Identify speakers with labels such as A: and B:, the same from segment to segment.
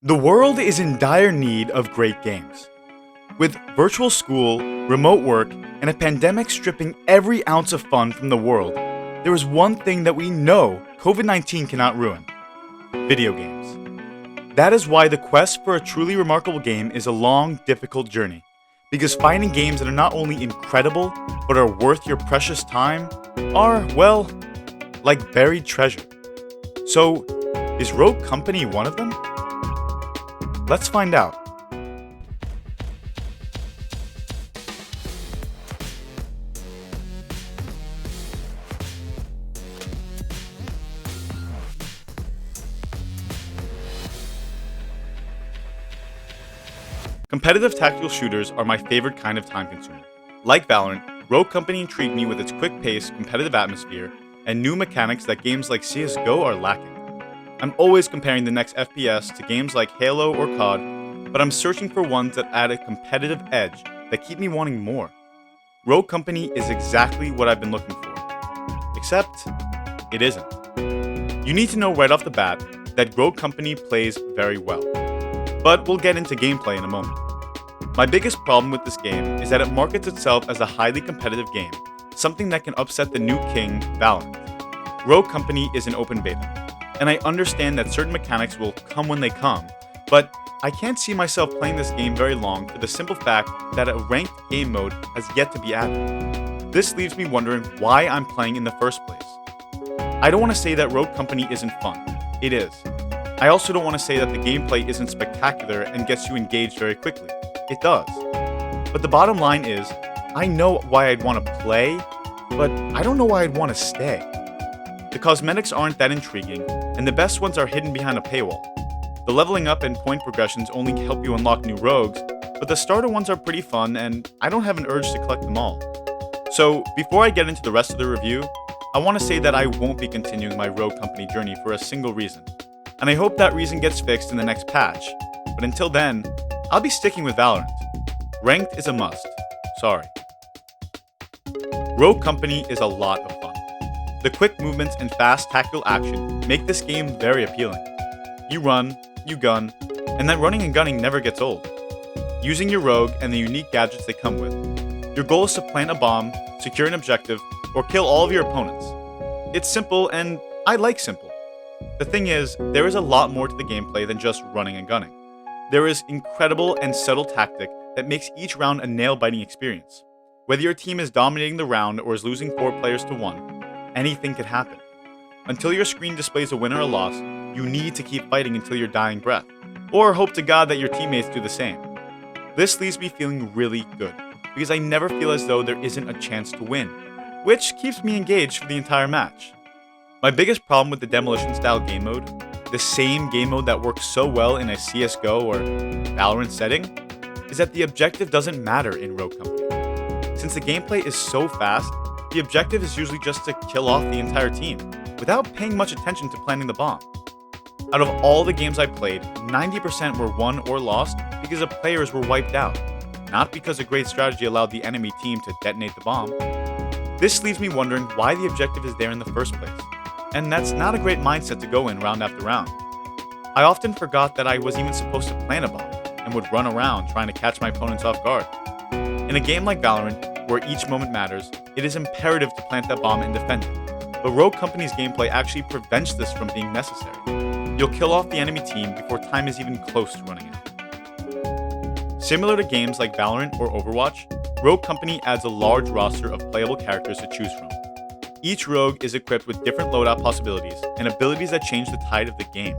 A: The world is in dire need of great games. With virtual school, remote work, and a pandemic stripping every ounce of fun from the world, there is one thing that we know COVID-19 cannot ruin: video games. That is why the quest for a truly remarkable game is a long, difficult journey. Because finding games that are not only incredible, but are worth your precious time are, well, like buried treasure. So, is Rogue Company one of them? Let's find out. Competitive tactical shooters are my favorite kind of time consumer. Like Valorant, Rogue Company intrigued me with its quick pace, competitive atmosphere, and new mechanics that games like CSGO are lacking. I'm always comparing the next FPS to games like Halo or COD, but I'm searching for ones that add a competitive edge that keep me wanting more. Rogue Company is exactly what I've been looking for. Except, it isn't. You need to know right off the bat that Rogue Company plays very well. But we'll get into gameplay in a moment. My biggest problem with this game is that it markets itself as a highly competitive game, something that can upset the new king, Valorant. Rogue Company is an open beta, and I understand that certain mechanics will come when they come, but I can't see myself playing this game very long for the simple fact that a ranked game mode has yet to be added. This leaves me wondering why I'm playing in the first place. I don't want to say that Rogue Company isn't fun. It is. I also don't want to say that the gameplay isn't spectacular and gets you engaged very quickly. It does. But the bottom line is, I know why I'd want to play, but I don't know why I'd want to stay. The cosmetics aren't that intriguing, and the best ones are hidden behind a paywall. The leveling up and point progressions only help you unlock new rogues, but the starter ones are pretty fun, and I don't have an urge to collect them all. So, before I get into the rest of the review, I want to say that I won't be continuing my Rogue Company journey for a single reason. And I hope that reason gets fixed in the next patch. But until then, I'll be sticking with Valorant. Ranked is a must. Sorry. Rogue Company is a lot of fun. The quick movements and fast tactical action make this game very appealing. You run, you gun, and that running and gunning never gets old. Using your rogue and the unique gadgets they come with, your goal is to plant a bomb, secure an objective, or kill all of your opponents. It's simple, and I like simple. The thing is, there is a lot more to the gameplay than just running and gunning. There is incredible and subtle tactic that makes each round a nail-biting experience. Whether your team is dominating the round or is losing 4 players to 1, anything can happen. Until your screen displays a win or a loss, you need to keep fighting until your dying breath, or hope to God that your teammates do the same. This leaves me feeling really good, because I never feel as though there isn't a chance to win, which keeps me engaged for the entire match. My biggest problem with the demolition style game mode, the same game mode that works so well in a CSGO or Valorant setting, is that the objective doesn't matter in Rogue Company. Since the gameplay is so fast, the objective is usually just to kill off the entire team, without paying much attention to planting the bomb. Out of all the games I played, 90% were won or lost because the players were wiped out, not because a great strategy allowed the enemy team to detonate the bomb. This leaves me wondering why the objective is there in the first place. And that's not a great mindset to go in round after round. I often forgot that I was even supposed to plant a bomb, and would run around trying to catch my opponents off guard. In a game like Valorant, where each moment matters, it is imperative to plant that bomb and defend it. But Rogue Company's gameplay actually prevents this from being necessary. You'll kill off the enemy team before time is even close to running out. Similar to games like Valorant or Overwatch, Rogue Company adds a large roster of playable characters to choose from. Each rogue is equipped with different loadout possibilities and abilities that change the tide of the game.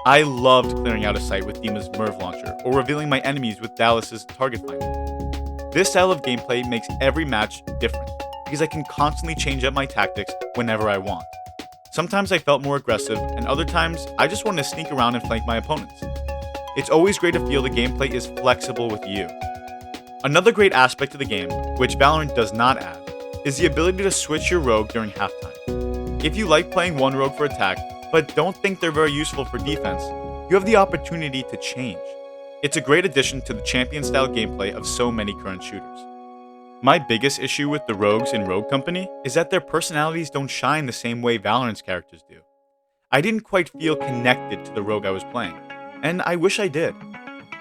A: I loved clearing out a site with Dima's Merv launcher or revealing my enemies with Dallas's target finder. This style of gameplay makes every match different because I can constantly change up my tactics whenever I want. Sometimes I felt more aggressive, and other times I just wanted to sneak around and flank my opponents. It's always great to feel the gameplay is flexible with you. Another great aspect of the game, which Valorant does not add, is the ability to switch your rogue during halftime. If you like playing one rogue for attack, but don't think they're very useful for defense, you have the opportunity to change. It's a great addition to the champion-style gameplay of so many current shooters. My biggest issue with the rogues in Rogue Company is that their personalities don't shine the same way Valorant's characters do. I didn't quite feel connected to the rogue I was playing. and I wish I did.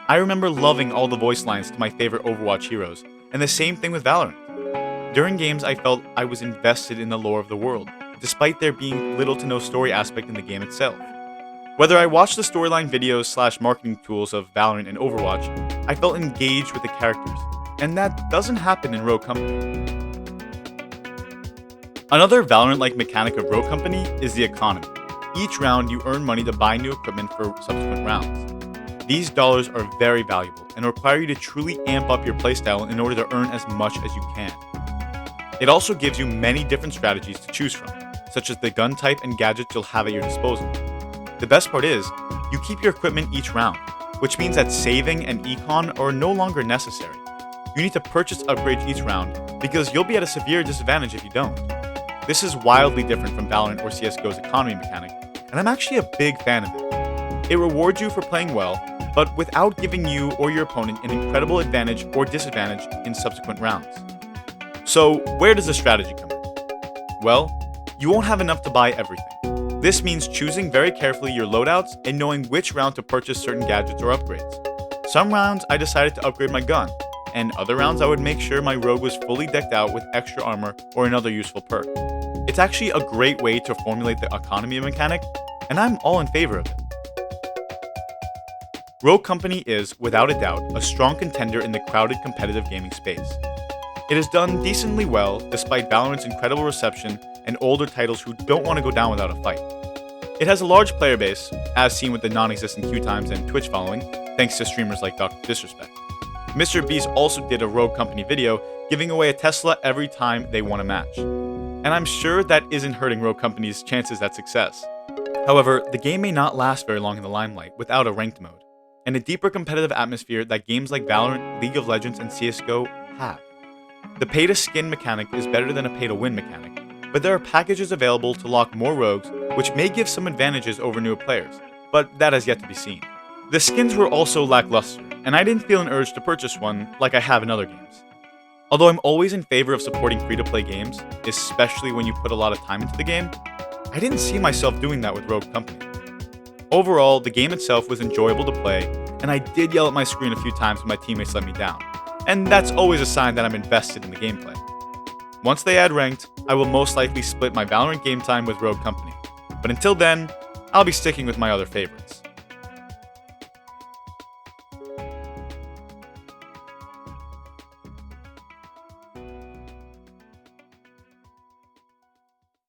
A: I remember loving all the voice lines to my favorite Overwatch heroes, and the same thing with Valorant. During games, I felt I was invested in the lore of the world, despite there being little to no story aspect in the game itself. Whether I watched the storyline videos / marketing tools of Valorant and Overwatch, I felt engaged with the characters, and that doesn't happen in Rogue Company. Another Valorant-like mechanic of Rogue Company is the economy. Each round, you earn money to buy new equipment for subsequent rounds. These dollars are very valuable and require you to truly amp up your playstyle in order to earn as much as you can. It also gives you many different strategies to choose from, such as the gun type and gadgets you'll have at your disposal. The best part is, you keep your equipment each round, which means that saving and econ are no longer necessary. You need to purchase upgrades each round because you'll be at a severe disadvantage if you don't. This is wildly different from Valorant or CSGO's economy mechanic, and I'm actually a big fan of it. It rewards you for playing well, but without giving you or your opponent an incredible advantage or disadvantage in subsequent rounds. So, where does the strategy come in? Well, you won't have enough to buy everything. This means choosing very carefully your loadouts and knowing which round to purchase certain gadgets or upgrades. Some rounds I decided to upgrade my gun, and other rounds I would make sure my rogue was fully decked out with extra armor or another useful perk. It's actually a great way to formulate the economy mechanic, and I'm all in favor of it. Rogue Company is, without a doubt, a strong contender in the crowded competitive gaming space. It has done decently well despite Valorant's incredible reception and older titles who don't want to go down without a fight. It has a large player base, as seen with the non-existent queue times and Twitch following, thanks to streamers like Dr. Disrespect. Mr. Beast also did a Rogue Company video giving away a Tesla every time they won a match. And I'm sure that isn't hurting Rogue Company's chances at success. However, the game may not last very long in the limelight without a ranked mode, and a deeper competitive atmosphere that games like Valorant, League of Legends, and CSGO have. The pay-to-skin mechanic is better than a pay-to-win mechanic, but there are packages available to lock more rogues, which may give some advantages over newer players, but that has yet to be seen. The skins were also lackluster, and I didn't feel an urge to purchase one like I have in other games. Although I'm always in favor of supporting free-to-play games, especially when you put a lot of time into the game, I didn't see myself doing that with Rogue Company. Overall, the game itself was enjoyable to play, and I did yell at my screen a few times when my teammates let me down, and that's always a sign that I'm invested in the gameplay. Once they add ranked, I will most likely split my Valorant game time with Rogue Company, but until then, I'll be sticking with my other favorites.